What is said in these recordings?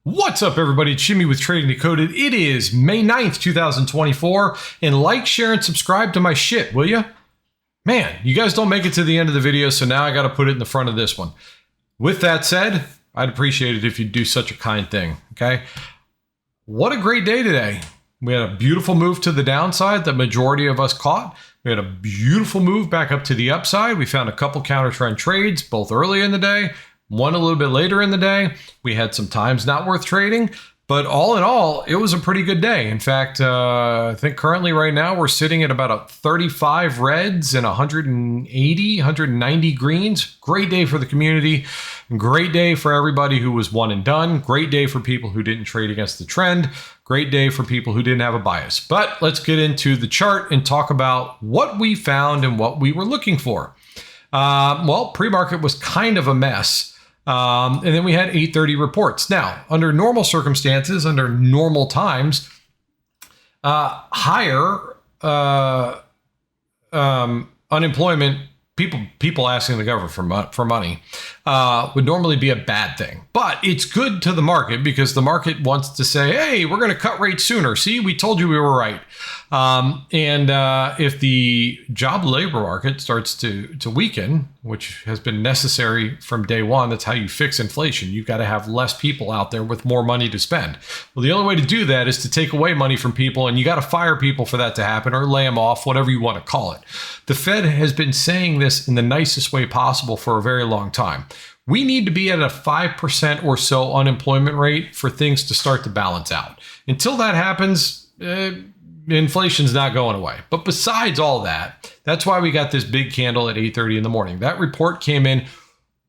What's up, everybody? It's Jimmy with Trading Decoded. It is May 9th, 2024, and like, share, and subscribe to my shit, will you? Man, you guys don't make it to the end of the video, so now I got to put it in the front of this one. With that said, I'd appreciate it if you'd do such a kind thing, okay? What a great day today. We had a beautiful move to the downside that majority of us caught. We had a beautiful move back up to the upside. We found a couple counter trend trades, both early in the day, one a little bit later in the day. We had some times not worth trading, but all in all, it was a pretty good day. In fact, I think currently right now we're sitting at about a 35 reds and 180, 190 greens. Great day for the community. Great day for everybody who was one and done. Great day for people who didn't trade against the trend. Great day for people who didn't have a bias. But let's get into the chart and talk about what we found and what we were looking for. Well, pre-market was kind of a mess. And then we had 8:30 reports. Now, under normal circumstances, under normal times, higher unemployment, people asking the government for money, would normally be a bad thing. But it's good to the market because the market wants to say, hey, we're going to cut rates sooner. See, we told you we were right. If the job labor market starts to weaken, which has been necessary from day one, that's how you fix inflation. You've got to have less people out there with more money to spend. Well, the only way to do that is to take away money from people, and you got to fire people for that to happen or lay them off, whatever you want to call it. The Fed has been saying this in the nicest way possible for a very long time. We need to be at a 5% or so unemployment rate for things to start to balance out. Until that happens, inflation's not going away. But besides all that, that's why we got this big candle at 8:30 in the morning. That report came in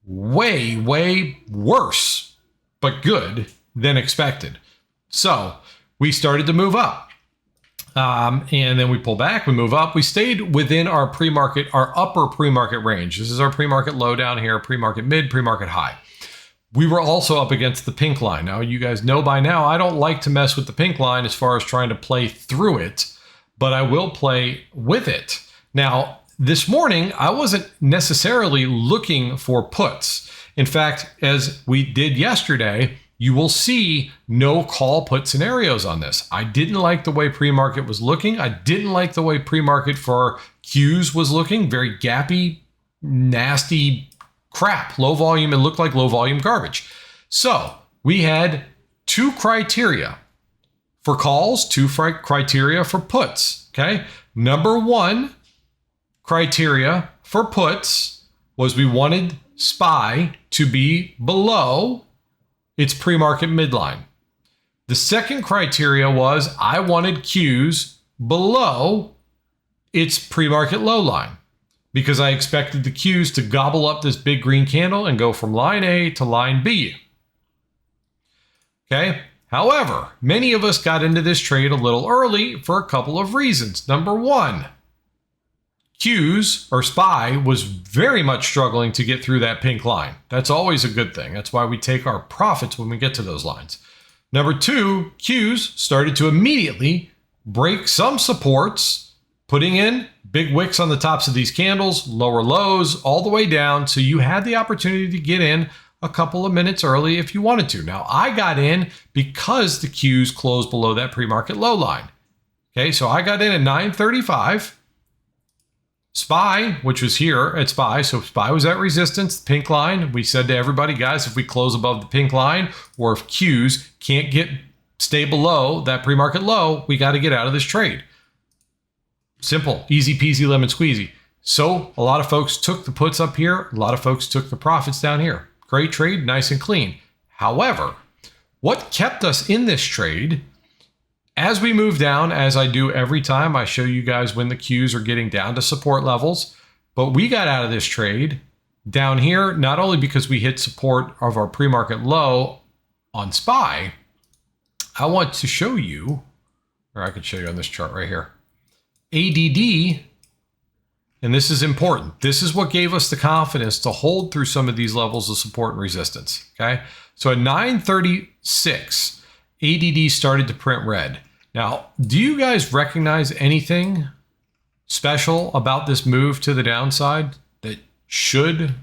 way, way worse, but good than expected. So we started to move up. And then we pull back, we move up. We stayed within our pre-market, our upper pre-market range. This is our pre-market low down here, pre-market mid, pre-market high. We were also up against the pink line. Now, you guys know by now, I don't like to mess with the pink line as far as trying to play through it, but I will play with it. Now, this morning, I wasn't necessarily looking for puts. In fact, as we did yesterday, you will see no call put scenarios on this. I didn't like the way pre-market was looking. I didn't like the way pre-market for Qs was looking. Very gappy, nasty crap. Low volume. It looked like low volume garbage. So we had two criteria for calls, two criteria for puts. Okay. Number one criteria for puts was we wanted SPY to be below its pre-market midline. The second criteria was I wanted Qs below its pre-market low line because I expected the Qs to gobble up this big green candle and go from line A to line B. Okay. However, many of us got into this trade a little early for a couple of reasons. Number one, Qs or SPY was very much struggling to get through that pink line. That's always a good thing. That's why we take our profits when we get to those lines. Number two, Qs started to immediately break some supports, putting in big wicks on the tops of these candles, lower lows, all the way down. So you had the opportunity to get in a couple of minutes early if you wanted to. Now, I got in because the Qs closed below that pre-market low line. Okay, so I got in at 9:35. SPY, which was here at SPY, so SPY was at resistance, the pink line. We said to everybody, guys, if we close above the pink line, or if Qs can't stay below that pre-market low, we got to get out of this trade. Simple, easy peasy, lemon squeezy. So a lot of folks took the puts up here. A lot of folks took the profits down here. Great trade, nice and clean. However, what kept us in this trade, as we move down, as I do every time, I show you guys when the Qs are getting down to support levels. But we got out of this trade down here, not only because we hit support of our pre-market low on SPY, I want to show you, or I could show you on this chart right here, ADD, and this is important. This is what gave us the confidence to hold through some of these levels of support and resistance, okay? So at 9:36, ADD started to print red. Now, do you guys recognize anything special about this move to the downside that should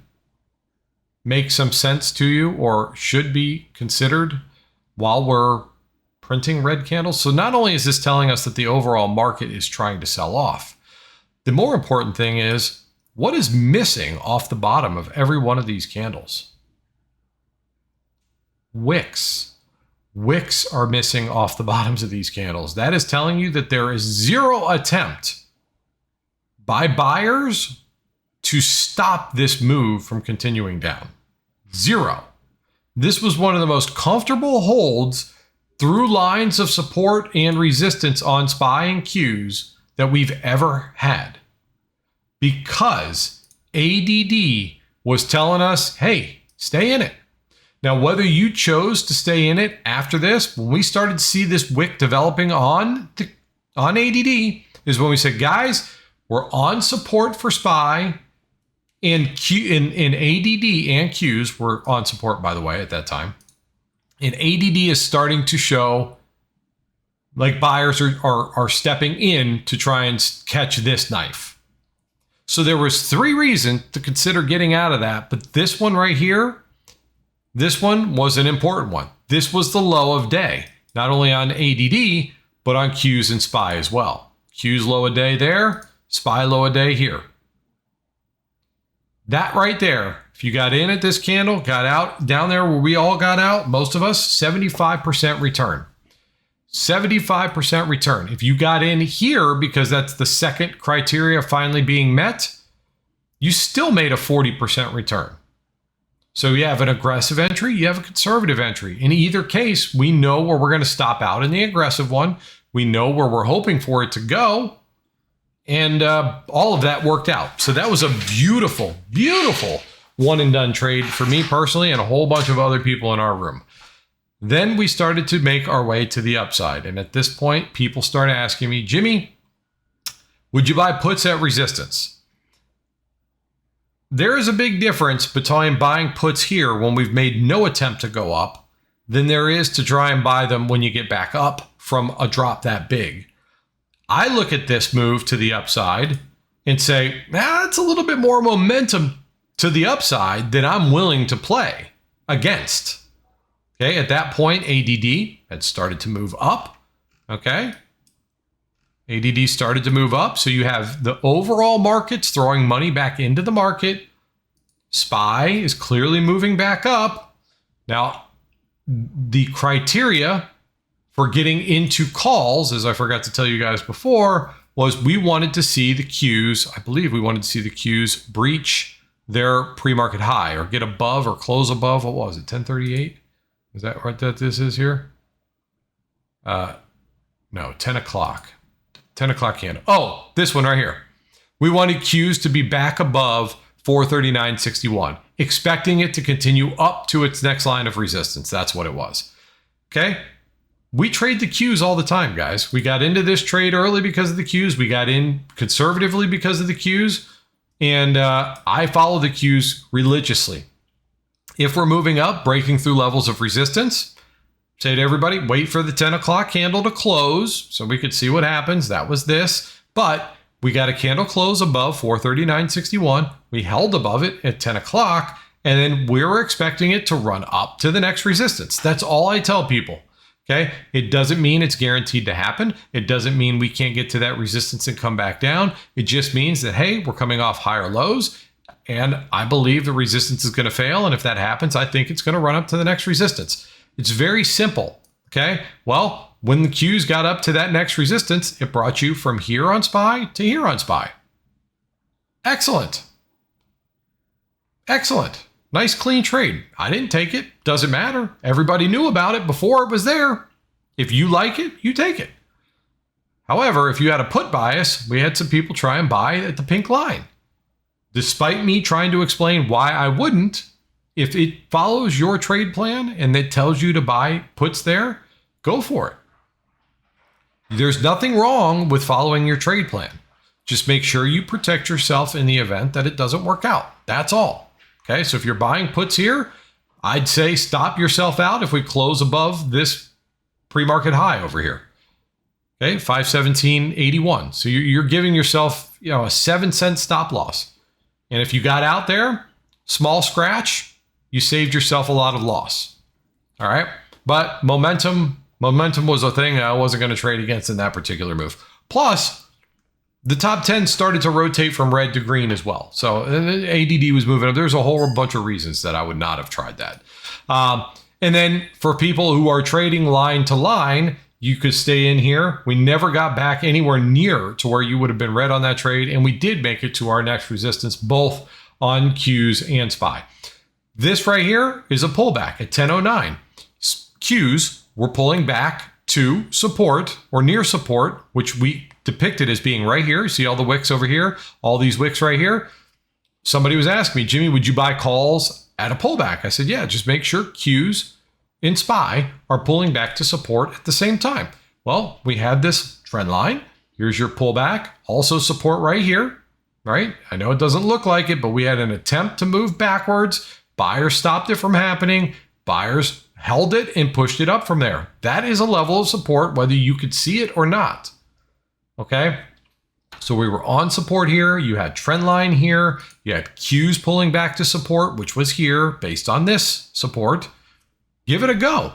make some sense to you or should be considered while we're printing red candles. So not only is this telling us that the overall market is trying to sell off, the more important thing is what is missing off the bottom of every one of these candles? Wicks. Wicks are missing off the bottoms of these candles. That is telling you that there is zero attempt by buyers to stop this move from continuing down. Zero. This was one of the most comfortable holds through lines of support and resistance on SPY and Qs that we've ever had, because ADD was telling us, hey, stay in it. Now, whether you chose to stay in it after this, when we started to see this wick developing on ADD, is when we said, guys, we're on support for SPY, and in ADD and Qs were on support, by the way, at that time. And ADD is starting to show like buyers are stepping in to try and catch this knife. So there was 3 reasons to consider getting out of that, but this one right here, this one was an important one. This was the low of day, not only on ADD, but on Qs and SPY as well. Qs low a day there, SPY low a day here. That right there, if you got in at this candle, got out down there where we all got out, most of us, 75% return. 75% return. If you got in here because that's the second criteria finally being met, you still made a 40% return. So you have an aggressive entry, you have a conservative entry. In either case, we know where we're going to stop out in the aggressive one. We know where we're hoping for it to go. And all of that worked out. So that was a beautiful, beautiful one and done trade for me personally and a whole bunch of other people in our room. Then we started to make our way to the upside. And at this point, people started asking me, Jimmy, would you buy puts at resistance? There is a big difference between buying puts here when we've made no attempt to go up than there is to try and buy them when you get back up from a drop that big. I look at this move to the upside and say, it's a little bit more momentum to the upside than I'm willing to play against. Okay, at that point, ADD had started to move up. Okay, ADD started to move up. So you have the overall markets throwing money back into the market. SPY is clearly moving back up. Now, the criteria for getting into calls, as I forgot to tell you guys before, was we wanted to see the Qs, I believe we wanted to see the Qs breach their pre-market high or get above or close above, what was it, 1038? Is that what this is here? No, 10 o'clock. 10 o'clock candle. Oh, this one right here. We wanted Qs to be back above 439.61, expecting it to continue up to its next line of resistance. That's what it was. Okay? We trade the Qs all the time, guys. We got into this trade early because of the Qs. We got in conservatively because of the Qs. And I follow the Qs religiously. If we're moving up, breaking through levels of resistance, say to everybody, wait for the 10 o'clock candle to close so we could see what happens. That was this. But we got a candle close above 439.61. We held above it at 10 o'clock. And then we were expecting it to run up to the next resistance. That's all I tell people. Okay, it doesn't mean it's guaranteed to happen. It doesn't mean we can't get to that resistance and come back down. It just means that, hey, we're coming off higher lows and I believe the resistance is going to fail. And if that happens, I think it's going to run up to the next resistance. It's very simple. Okay, well, when the Qs got up to that next resistance, it brought you from here on SPY to here on SPY. Excellent. Excellent. Nice clean trade. I didn't take it. Doesn't matter. Everybody knew about it before it was there. If you like it, you take it. However, if you had a put bias, we had some people try and buy at the pink line. Despite me trying to explain why I wouldn't, if it follows your trade plan and it tells you to buy puts there, go for it. There's nothing wrong with following your trade plan. Just make sure you protect yourself in the event that it doesn't work out. That's all. Okay, so if you're buying puts here, I'd say stop yourself out if we close above this pre-market high over here. Okay, 517.81. So you're giving yourself, a 7-cent stop loss. And if you got out there, small scratch, you saved yourself a lot of loss. All right. But momentum was a thing I wasn't going to trade against in that particular move. Plus, the top 10 started to rotate from red to green as well. So ADD was moving up. There's a whole bunch of reasons that I would not have tried that. And then for people who are trading line to line, you could stay in here. We never got back anywhere near to where you would have been red on that trade. And we did make it to our next resistance, both on Qs and SPY. This right here is a pullback at 10.09. Qs were pulling back to support or near support, which we depicted as being right here. See all the wicks over here, all these wicks right here. Somebody was asking me, Jimmy, would you buy calls at a pullback? I said, yeah, just make sure Qs in SPY are pulling back to support at the same time. Well, we had this trend line. Here's your pullback, also support right here, right? I know it doesn't look like it, but we had an attempt to move backwards. Buyers stopped it from happening. Buyers held it and pushed it up from there. That is a level of support, whether you could see it or not. Okay, so we were on support here. You had trend line here. You had Qs pulling back to support, which was here based on this support. Give it a go.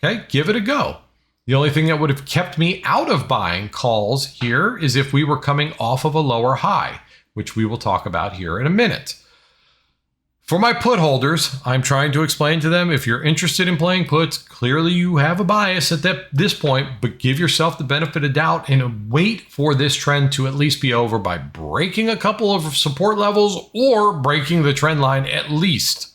Okay, give it a go. The only thing that would have kept me out of buying calls here is if we were coming off of a lower high, which we will talk about here in a minute. For my put holders, I'm trying to explain to them, if you're interested in playing puts, clearly you have a bias at this point, but give yourself the benefit of doubt and wait for this trend to at least be over by breaking a couple of support levels or breaking the trend line at least.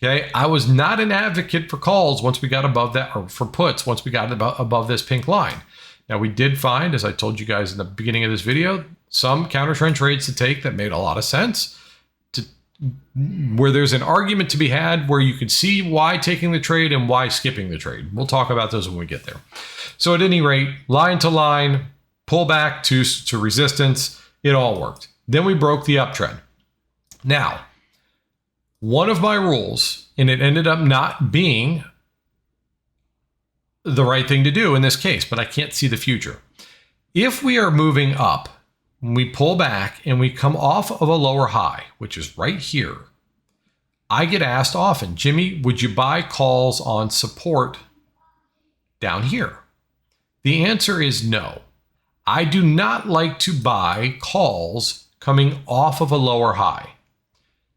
Okay, I was not an advocate for calls once we got above that, or for puts once we got above this pink line. Now we did find, as I told you guys in the beginning of this video, some counter trend trades to take that made a lot of sense, where there's an argument to be had where you could see why taking the trade and why skipping the trade. We'll talk about those when we get there. So at any rate, line to line, pull back to resistance, it all worked. Then we broke the uptrend. Now, one of my rules, and it ended up not being the right thing to do in this case, but I can't see the future. If we are moving up, we pull back and we come off of a lower high, which is right here, I get asked often, Jimmy, would you buy calls on support down here? The answer is no. I do not like to buy calls coming off of a lower high.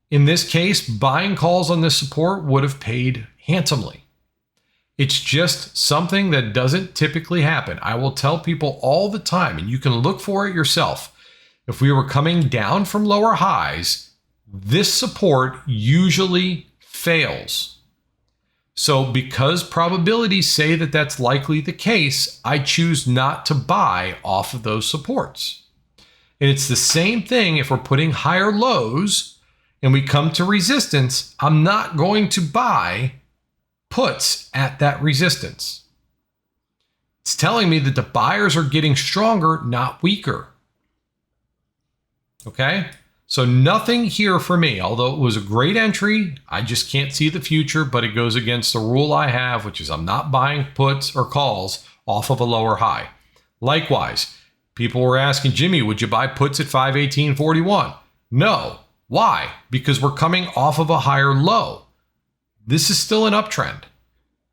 In this case, buying calls on this support would have paid handsomely. It's just something that doesn't typically happen. I will tell people all the time, and you can look for it yourself. If we were coming down from lower highs, this support usually fails. So because probabilities say that that's likely the case, I choose not to buy off of those supports. And it's the same thing if we're putting higher lows and we come to resistance, I'm not going to buy puts at that resistance. It's telling me that the buyers are getting stronger, not weaker. Okay? So nothing here for me, although it was a great entry, I just can't see the future, but it goes against the rule I have, which is I'm not buying puts or calls off of a lower high. Likewise, people were asking, Jimmy, would you buy puts at 518.41? No. Why? Because we're coming off of a higher low. This is still an uptrend.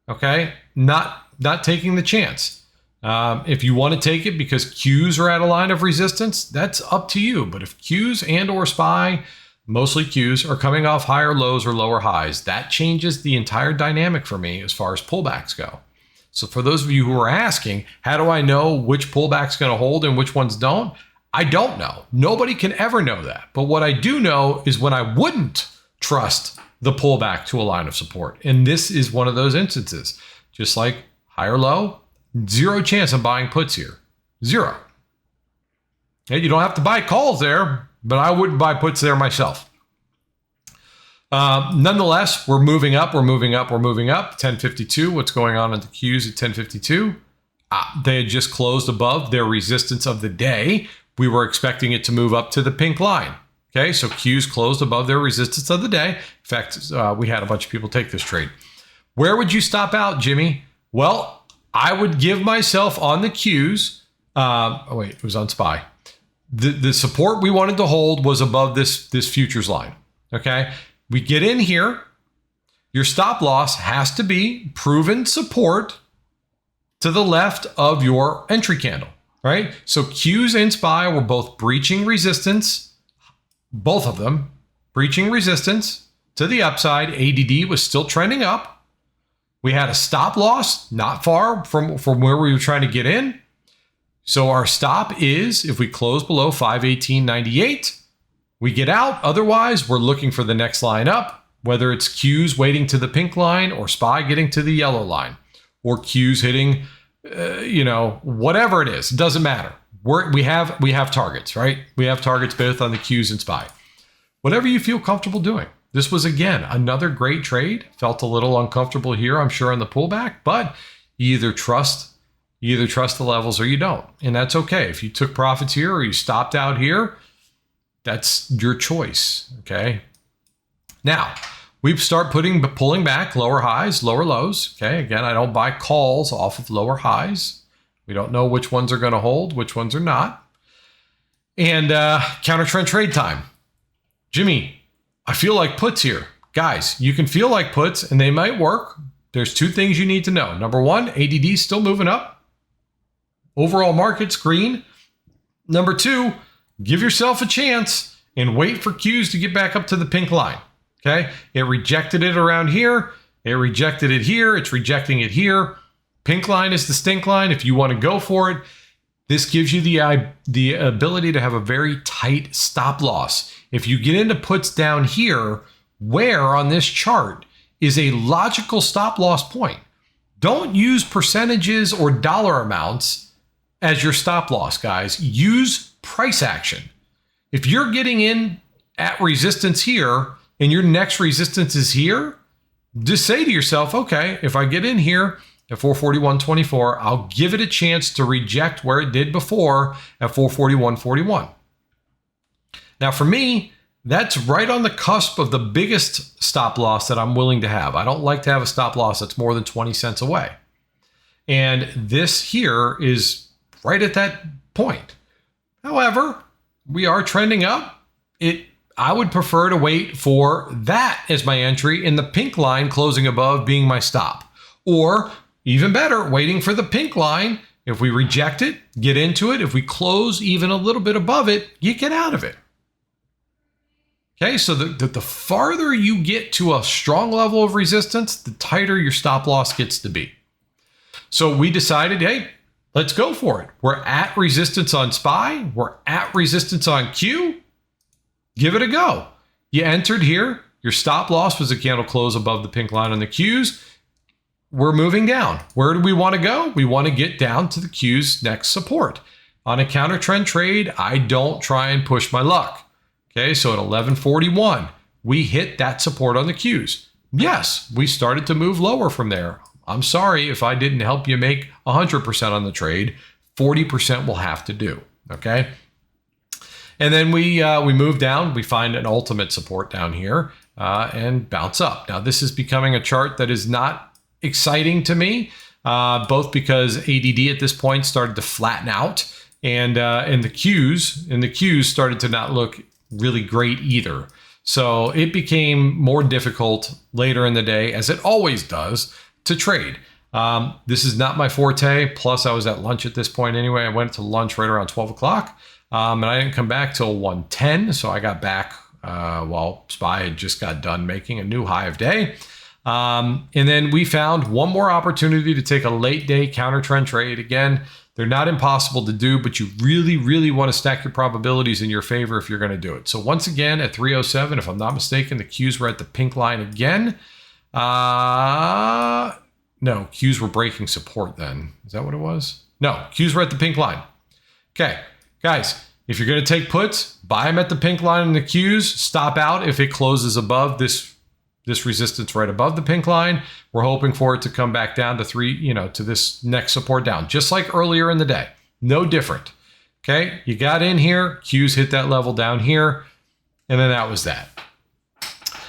Okay? Not taking the chance. If you want to take it because Qs are at a line of resistance, that's up to you. But if Qs and or SPY, mostly Qs, are coming off higher lows or lower highs, that changes the entire dynamic for me as far as pullbacks go. So for those of you who are asking, how do I know which pullback's going to hold and which ones don't? I don't know. Nobody can ever know that. But what I do know is when I wouldn't trust the pullback to a line of support. And this is one of those instances. Just like higher low, zero chance of buying puts here. Zero. And you don't have to buy calls there, but I wouldn't buy puts there myself. Nonetheless, we're moving up, we're moving up, we're moving up. 1052, what's going on in the Qs at 1052? They had just closed above their resistance of the day. We were expecting it to move up to the pink line. Okay, so Qs closed above their resistance of the day. In fact, we had a bunch of people take this trade. Where would you stop out, Jimmy? Well, I would give myself on the Qs. It was on SPY. The support we wanted to hold was above this futures line. Okay, we get in here. your stop loss has to be proven support to the left of your entry candle, right? So Qs and SPY were both breaching resistance, both of them breaching resistance to the upside. ADD was still trending up. We had a stop loss not far from where we were trying to get in. So our stop is, if we close below 518.98, we get out. Otherwise, we're looking for the next line up, whether it's Qs waiting to the pink line or SPY getting to the yellow line, or Qs hitting, whatever it is. It doesn't matter. We have targets, right? We have targets both on the Qs and SPY. Whatever you feel comfortable doing. This was, again, another great trade. Felt a little uncomfortable here, I'm sure, on the pullback, but you either trust the levels or you don't. And that's okay. If you took profits here or you stopped out here, that's your choice, okay? Now, we start pulling back lower highs, lower lows, okay? Again, I don't buy calls off of lower highs. We don't know which ones are going to hold, which ones are not. And counter trend trade time. Jimmy, I feel like puts here. Guys, you can feel like puts and they might work. There's two things you need to know. Number one, ADD is still moving up. Overall market's green. Number two, give yourself a chance and wait for Qs to get back up to the pink line. Okay? It rejected it around here. It rejected it here. It's rejecting it here. Pink line is the stink line. If you want to go for it, this gives you the ability to have a very tight stop loss. If you get into puts down here, where on this chart is a logical stop loss point. Don't use percentages or dollar amounts as your stop loss, guys. Use price action. If you're getting in at resistance here and your next resistance is here, just say to yourself, okay, if I get in here at 441.24, I'll give it a chance to reject where it did before at 441.41. Now for me, that's right on the cusp of the biggest stop loss that I'm willing to have. I don't like to have a stop loss that's more than 20 cents away. And this here is right at that point. However, we are trending up. I would prefer to wait for that as my entry and the pink line closing above being my stop. Or even better, waiting for the pink line. If we reject it, get into it. If we close even a little bit above it, you get out of it. Okay, so the farther you get to a strong level of resistance, the tighter your stop loss gets to be. So we decided, hey, let's go for it. We're at resistance on SPY. We're at resistance on Q. Give it a go. You entered here. Your stop loss was a candle close above the pink line on the Qs. We're moving down. Where do we want to go? We want to get down to the Q's next support. On a counter trend trade, I don't try and push my luck. Okay, so at 11:41, we hit that support on the Qs. Yes, we started to move lower from there. I'm sorry if I didn't help you make 100% on the trade. 40% will have to do, okay? And then we move down. We find an ultimate support down here and bounce up. Now, this is becoming a chart that is not exciting to me, both because ADD at this point started to flatten out and the Qs started to not look really great either. So it became more difficult later in the day, as it always does, to trade. This is not my forte. Plus, I was at lunch at this point anyway. I went to lunch right around 12 o'clock, and I didn't come back till 1:10. So I got back while SPY had just got done making a new high of day. And then we found one more opportunity to take a late day counter trend trade. Again, they're not impossible to do, but you really, really want to stack your probabilities in your favor if you're going to do it. So once again, at 307, if I'm not mistaken, the Qs were at the pink line again. No, Qs were breaking support then. Is that what it was? No, Qs were at the pink line. Okay, guys, if you're going to take puts, buy them at the pink line in the Qs. Stop out if it closes above this resistance right above the pink line. We're hoping for it to come back down to to this next support down, just like earlier in the day. No different. Okay, you got in here, Qs hit that level down here, and then that was that.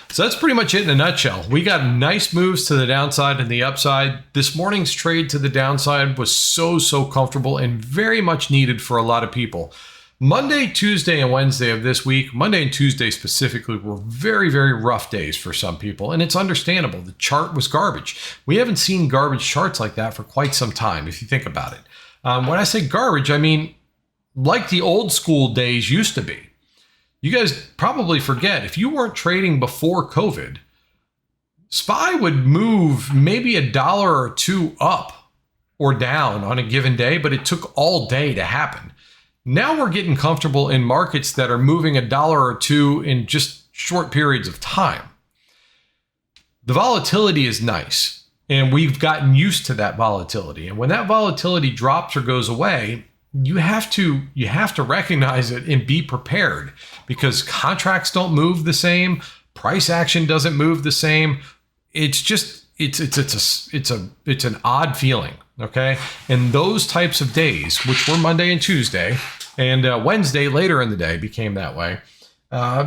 So that's pretty much it in a nutshell. We got nice moves to the downside and the upside. This morning's trade to the downside was so comfortable and very much needed for a lot of people. Monday, Tuesday, and Wednesday of this week, Monday and Tuesday specifically, were very, very rough days for some people, and it's understandable. The chart was garbage. We haven't seen garbage charts like that for quite some time, if you think about it. When I say garbage, I mean like the old school days used to be. You guys probably forget, if you weren't trading before COVID, SPY would move maybe $1 or $2 up or down on a given day, but it took all day to happen. Now we're getting comfortable in markets that are moving $1 or $2 in just short periods of time. The volatility is nice, and we've gotten used to that volatility. And when that volatility drops or goes away, you have to recognize it and be prepared, because contracts don't move the same, price action doesn't move the same. It's just it's an odd feeling, okay? And those types of days, which were Monday and Tuesday, and Wednesday later in the day became that way,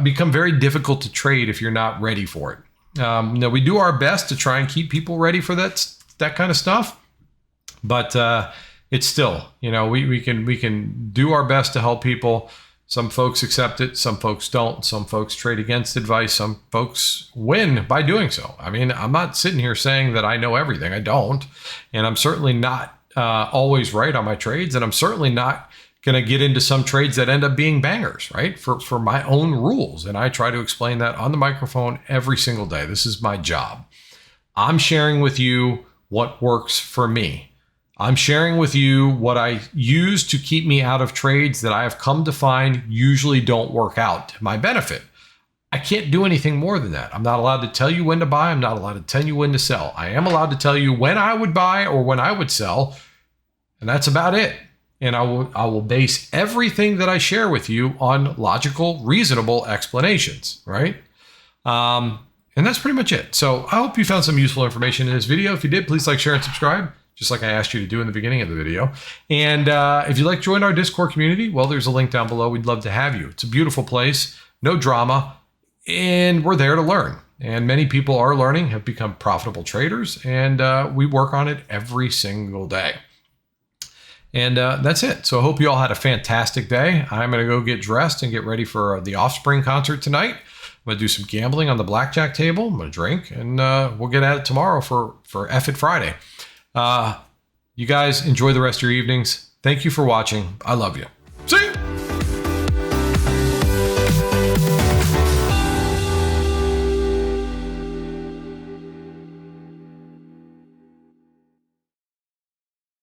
become very difficult to trade if you're not ready for it. Now we do our best to try and keep people ready for that kind of stuff, but it's still, we can do our best to help people. Some folks accept it, some folks don't. Some folks trade against advice. Some folks win by doing so. I mean, I'm not sitting here saying that I know everything. I don't. And I'm certainly not always right on my trades. And I'm certainly not going to get into some trades that end up being bangers, right? For my own rules. And I try to explain that on the microphone every single day. This is my job. I'm sharing with you what works for me. I'm sharing with you what I use to keep me out of trades that I have come to find usually don't work out to my benefit. I can't do anything more than that. I'm not allowed to tell you when to buy. I'm not allowed to tell you when to sell. I am allowed to tell you when I would buy or when I would sell, and that's about it. And I will base everything that I share with you on logical, reasonable explanations, right? And that's pretty much it. So I hope you found some useful information in this video. If you did, please like, share, and subscribe, just like I asked you to do in the beginning of the video. And if you'd like to join our Discord community, well, there's a link down below. We'd love to have you. It's a beautiful place, no drama, and we're there to learn. And many people are learning, have become profitable traders, and we work on it every single day. And that's it. So I hope you all had a fantastic day. I'm going to go get dressed and get ready for the Offspring concert tonight. I'm going to do some gambling on the blackjack table. I'm going to drink, and we'll get at it tomorrow for F It Friday. You guys enjoy the rest of your evenings. Thank you for watching. I love you.